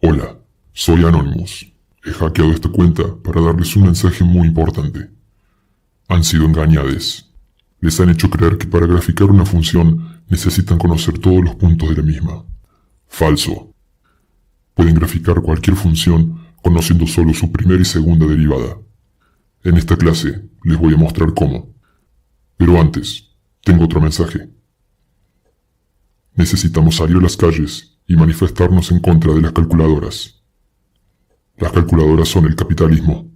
Hola, soy Anonymous. He hackeado esta cuenta para darles un mensaje muy importante. Han sido engañados. Les han hecho creer que para graficar una función necesitan conocer todos los puntos de la misma. Falso. Pueden graficar cualquier función conociendo solo su primera y segunda derivada. En esta clase les voy a mostrar cómo. Pero antes, tengo otro mensaje. Necesitamos salir a las calles y manifestarnos en contra de las calculadoras. Las calculadoras son el capitalismo.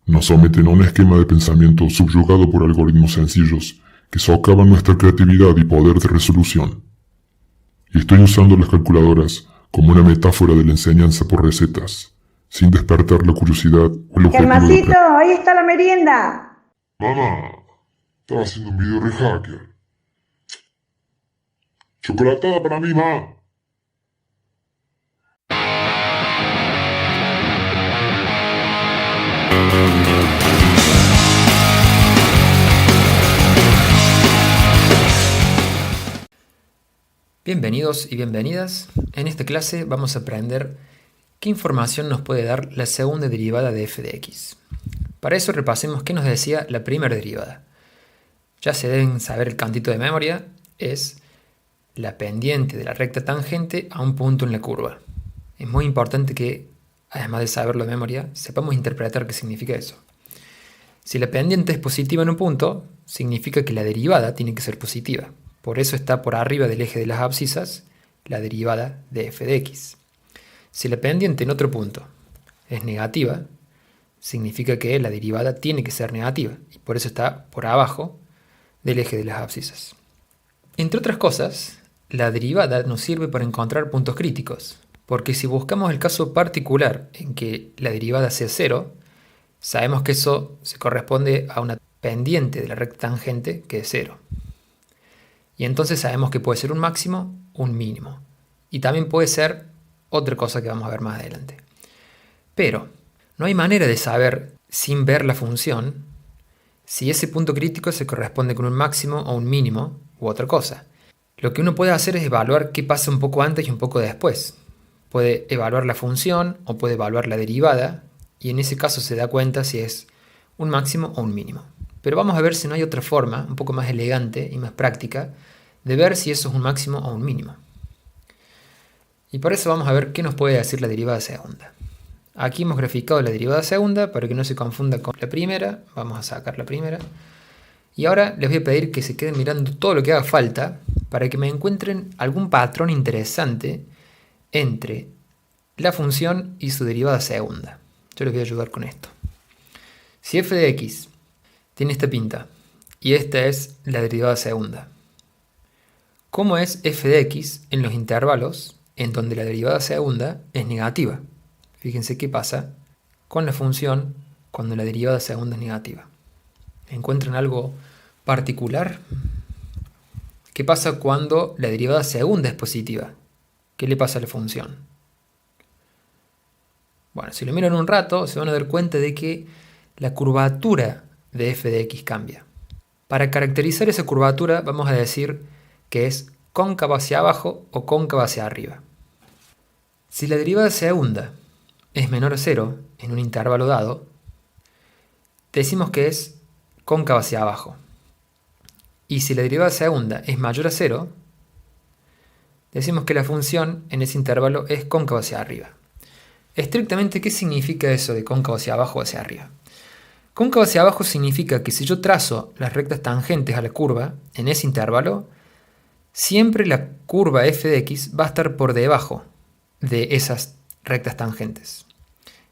Nos someten a un esquema de pensamiento subyugado por algoritmos sencillos que socavan nuestra creatividad y poder de resolución. Y estoy usando las calculadoras como una metáfora de la enseñanza por recetas, sin despertar la curiosidad o el objetivo Germancito, ahí está la merienda. Mamá, estaba haciendo un video re hacker. Chocolatada para mí, ma. Bienvenidos y bienvenidas. En esta clase vamos a aprender qué información nos puede dar la segunda derivada de f de x. Para eso repasemos qué nos decía la primera derivada. Ya se deben saber el cantito de memoria, es la pendiente de la recta tangente a un punto en la curva. Es muy importante que, además de saberlo de memoria, sepamos interpretar qué significa eso. Si la pendiente es positiva en un punto, significa que la derivada tiene que ser positiva. Por eso está por arriba del eje de las abscisas la derivada de f de x. Si la pendiente en otro punto es negativa, significa que la derivada tiene que ser negativa y por eso está por abajo del eje de las abscisas. Entre otras cosas, la derivada nos sirve para encontrar puntos críticos, porque si buscamos el caso particular en que la derivada sea 0, sabemos que eso se corresponde a una pendiente de la recta tangente que es 0. Y entonces sabemos que puede ser un máximo, un mínimo. Y también puede ser otra cosa que vamos a ver más adelante. Pero no hay manera de saber, sin ver la función, si ese punto crítico se corresponde con un máximo o un mínimo u otra cosa. Lo que uno puede hacer es evaluar qué pasa un poco antes y un poco después. Puede evaluar la función o puede evaluar la derivada y en ese caso se da cuenta si es un máximo o un mínimo. Pero vamos a ver si no hay otra forma, un poco más elegante y más práctica, de ver si eso es un máximo o un mínimo. Y por eso vamos a ver qué nos puede decir la derivada segunda. Aquí hemos graficado la derivada segunda para que no se confunda con la primera. Vamos a sacar la primera. Y ahora les voy a pedir que se queden mirando todo lo que haga falta para que me encuentren algún patrón interesante entre la función y su derivada segunda. Yo les voy a ayudar con esto. Si f de x tiene esta pinta y esta es la derivada segunda, ¿cómo es f de x en los intervalos en donde la derivada segunda es negativa? Fíjense qué pasa con la función cuando la derivada segunda es negativa. ¿Encuentran algo particular? ¿Qué pasa cuando la derivada segunda es positiva? ¿Qué le pasa a la función? Bueno, si lo miran un rato, se van a dar cuenta de que la curvatura de f de x cambia. Para caracterizar esa curvatura vamos a decir que es cóncava hacia abajo o cóncava hacia arriba. Si la derivada segunda es menor a 0 en un intervalo dado, decimos que es cóncava hacia abajo. Y si la derivada segunda es mayor a 0, decimos que la función en ese intervalo es cóncava hacia arriba. Estrictamente, ¿qué significa eso de cóncavo hacia abajo o hacia arriba? Cóncavo hacia abajo significa que si yo trazo las rectas tangentes a la curva en ese intervalo, siempre la curva f de x va a estar por debajo de esas rectas tangentes.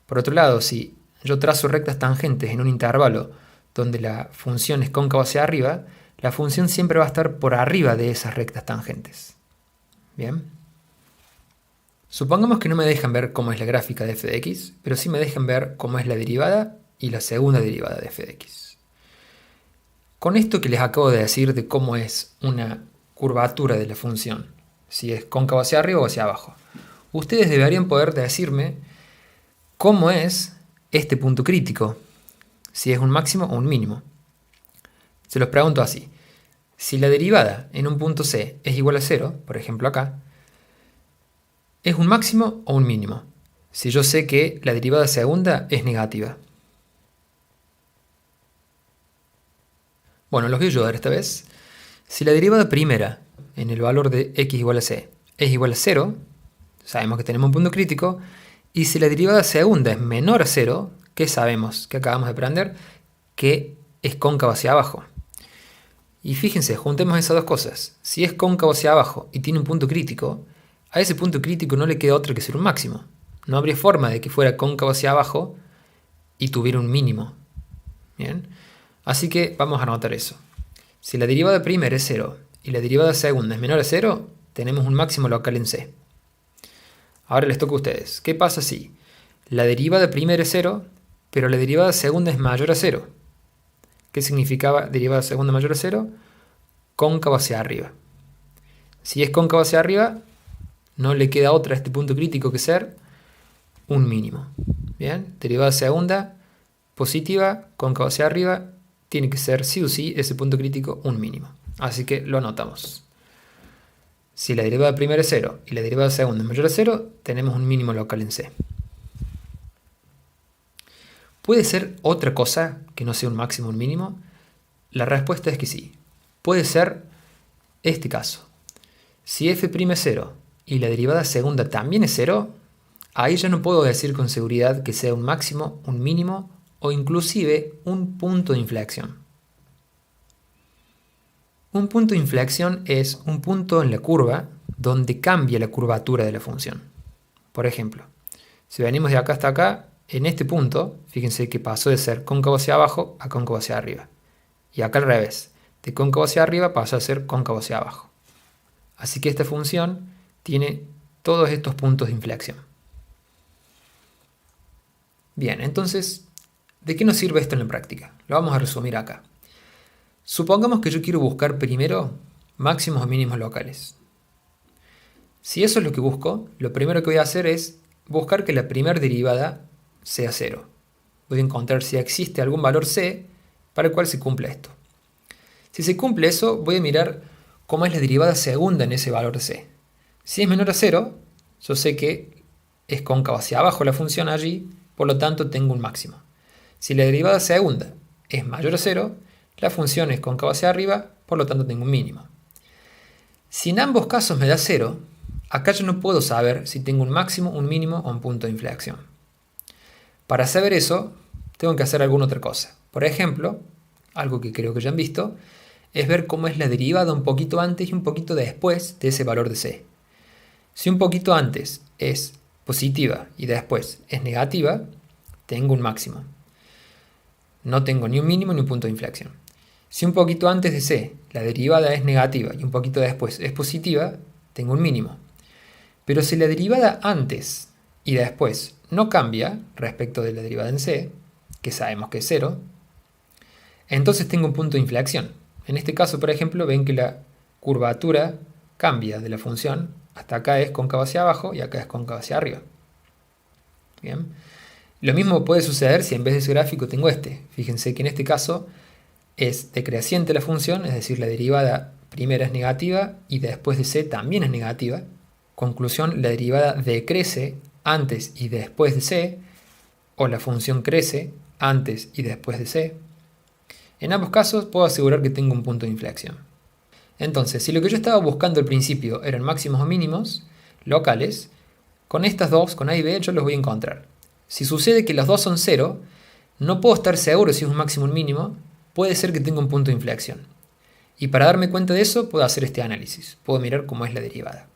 Por otro lado, si yo trazo rectas tangentes en un intervalo donde la función es cóncava hacia arriba, la función siempre va a estar por arriba de esas rectas tangentes. ¿Bien? Supongamos que no me dejan ver cómo es la gráfica de f de x, pero sí me dejan ver cómo es la derivada y la segunda derivada de f de x. Con esto que les acabo de decir de cómo es una curvatura de la función, si es cóncavo hacia arriba o hacia abajo, ustedes deberían poder decirme cómo es este punto crítico, si es un máximo o un mínimo. Se los pregunto así. Si la derivada en un punto C es igual a 0, por ejemplo acá, ¿Es un máximo o un mínimo? Si yo sé que la derivada segunda es negativa. Bueno, los voy a ayudar esta vez. Si la derivada primera en el valor de x igual a c es igual a 0, sabemos que tenemos un punto crítico. Y si la derivada segunda es menor a 0, ¿qué sabemos? ¿Qué acabamos de aprender? Que es cóncava hacia abajo. Y fíjense, juntemos esas dos cosas. Si es cóncavo hacia abajo y tiene un punto crítico, a ese punto crítico no le queda otra que ser un máximo. No habría forma de que fuera cóncavo hacia abajo y tuviera un mínimo. ¿Bien? Así que vamos a anotar eso. Si la derivada primera es 0 y la derivada segunda es menor a 0, tenemos un máximo local en C. Ahora les toca a ustedes. ¿Qué pasa si la derivada primera es 0, pero la derivada segunda es mayor a 0? ¿Qué significaba derivada segunda mayor a 0? Cóncavo hacia arriba. Si es cóncavo hacia arriba, no le queda otra a este punto crítico que ser un mínimo. Bien, derivada segunda positiva, cóncavo hacia arriba, tiene que ser sí o sí ese punto crítico un mínimo. Así que lo anotamos. Si la derivada primera es 0 y la derivada segunda es mayor a 0, tenemos un mínimo local en C. ¿Puede ser otra cosa que no sea un máximo o un mínimo? La respuesta es que sí. Puede ser este caso. Si f' es 0 y la derivada segunda también es 0, ahí ya no puedo decir con seguridad que sea un máximo, un mínimo o inclusive un punto de inflexión. Un punto de inflexión es un punto en la curva donde cambia la curvatura de la función. Por ejemplo, si venimos de acá hasta acá, en este punto, fíjense que pasó de ser cóncavo hacia abajo a cóncavo hacia arriba. Y acá al revés, de cóncavo hacia arriba pasó a ser cóncavo hacia abajo. Así que esta función tiene todos estos puntos de inflexión. Bien, entonces, ¿de qué nos sirve esto en la práctica? Lo vamos a resumir acá. Supongamos que yo quiero buscar primero máximos o mínimos locales. Si eso es lo que busco, lo primero que voy a hacer es buscar que la primera derivada sea 0. Voy a encontrar si existe algún valor c para el cual se cumple esto. Si se cumple eso, voy a mirar cómo es la derivada segunda en ese valor c. Si es menor a 0, yo sé que es cóncavo hacia abajo la función allí, por lo tanto tengo un máximo. Si la derivada segunda es mayor a 0, la función es cóncava hacia arriba, por lo tanto tengo un mínimo. Si en ambos casos me da 0, acá yo no puedo saber si tengo un máximo, un mínimo o un punto de inflexión. Para saber eso, tengo que hacer alguna otra cosa. Por ejemplo, algo que creo que ya han visto, es ver cómo es la derivada un poquito antes y un poquito después de ese valor de c. Si un poquito antes es positiva y después es negativa, tengo un máximo. No tengo ni un mínimo ni un punto de inflexión. Si un poquito antes de c la derivada es negativa y un poquito después es positiva, tengo un mínimo. Pero si la derivada antes y después no cambia respecto de la derivada en c, que sabemos que es 0, entonces tengo un punto de inflexión. En este caso, por ejemplo, ven que la curvatura cambia de la función. Hasta acá es cóncavo hacia abajo y acá es cóncavo hacia arriba. Bien. Lo mismo puede suceder si en vez de ese gráfico tengo este. Fíjense que en este caso es decreciente la función, es decir, la derivada primera es negativa y después de c también es negativa. Conclusión, la derivada decrece antes y después de c, o la función crece antes y después de c. En ambos casos puedo asegurar que tengo un punto de inflexión. Entonces, si lo que yo estaba buscando al principio eran máximos o mínimos locales, con estas dos, con A y B, yo los voy a encontrar. Si sucede que los dos son 0, no puedo estar seguro si es un máximo o un mínimo, puede ser que tenga un punto de inflexión. Y para darme cuenta de eso, puedo hacer este análisis. Puedo mirar cómo es la derivada.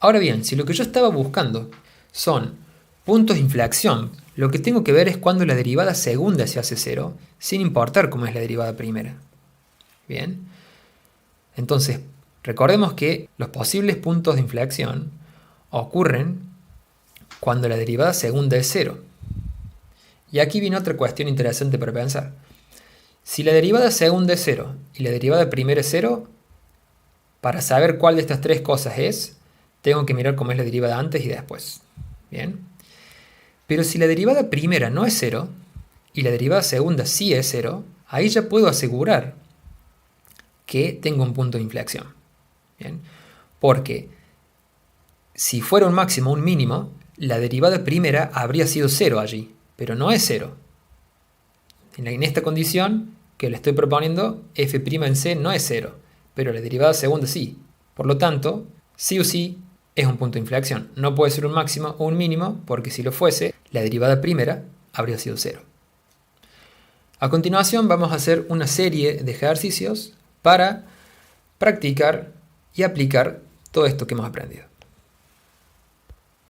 Ahora bien, si lo que yo estaba buscando son puntos de inflexión, lo que tengo que ver es cuando la derivada segunda se hace 0, sin importar cómo es la derivada primera. Bien. Entonces, recordemos que los posibles puntos de inflexión ocurren cuando la derivada segunda es 0. Y aquí viene otra cuestión interesante para pensar. Si la derivada segunda es 0 y la derivada primera es 0, para saber cuál de estas tres cosas es, tengo que mirar cómo es la derivada antes y después. Bien. Pero si la derivada primera no es 0 y la derivada segunda sí es 0, ahí ya puedo asegurar que tengo un punto de inflexión. Bien. Porque Si fuera un máximo o un mínimo, la derivada primera habría sido 0 allí, pero no es 0. En esta condición que le estoy proponiendo, f' en c no es 0, pero la derivada segunda sí. Por lo tanto, sí o sí es un punto de inflexión. No puede ser un máximo o un mínimo, porque si lo fuese, la derivada primera habría sido 0. A continuación vamos a hacer una serie de ejercicios para practicar y aplicar todo esto que hemos aprendido.